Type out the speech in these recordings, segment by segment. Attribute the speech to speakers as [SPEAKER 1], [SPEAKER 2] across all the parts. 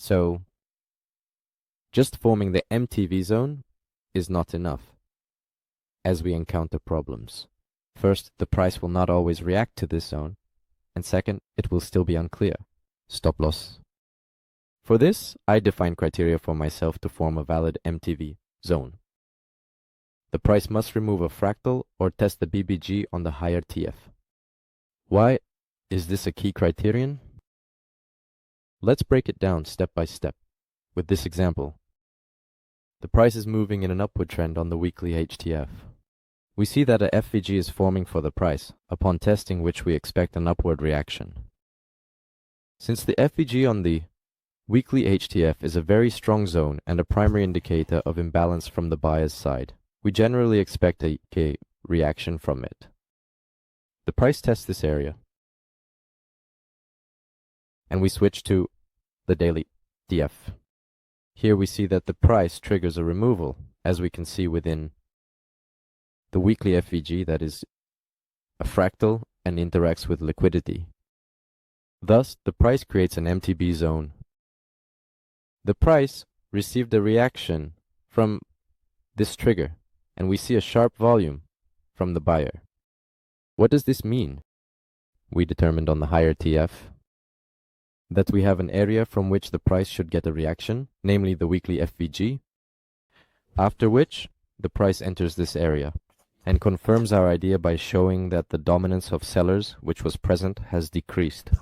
[SPEAKER 1] So, just forming the MTV zone is not enough, as we encounter problems. First, the price will not always react to this zone, and second, it will still be unclear. Stop loss. For this, I define criteria for myself to form a valid MTV zone. The price must remove a fractal or test the BBG on the higher TF. Why is this a key criterion? Let's break it down step by step with this example. The price is moving in an upward trend on the weekly HTF. We see that a FVG is forming for the price, upon testing which we expect an upward reaction. Since the FVG on the weekly HTF is a very strong zone and a primary indicator of imbalance from the buyer's side, we generally expect a reaction from it. The price tests this area, and we switch to the daily TF. Here we see that the price triggers a removal, as we can see within the weekly FVG, that is a fractal and interacts with liquidity. Thus, the price creates an MTB zone. The price received a reaction from this trigger, and we see a sharp volume from the buyer. What does this mean? We determined on the higher TF that we have an area from which the price should get a reaction, namely the weekly FVG, after which the price enters this area and confirms our idea by showing that the dominance of sellers, which was present, has decreased.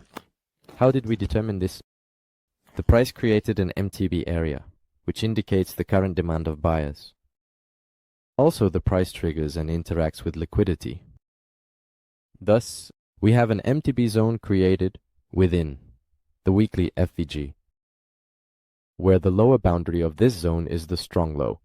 [SPEAKER 1] How did we determine this? The price created an MTB area, which indicates the current demand of buyers. Also, the price triggers and interacts with liquidity. Thus, we have an MTB zone created within the weekly FVG, where the lower boundary of this zone is the strong low.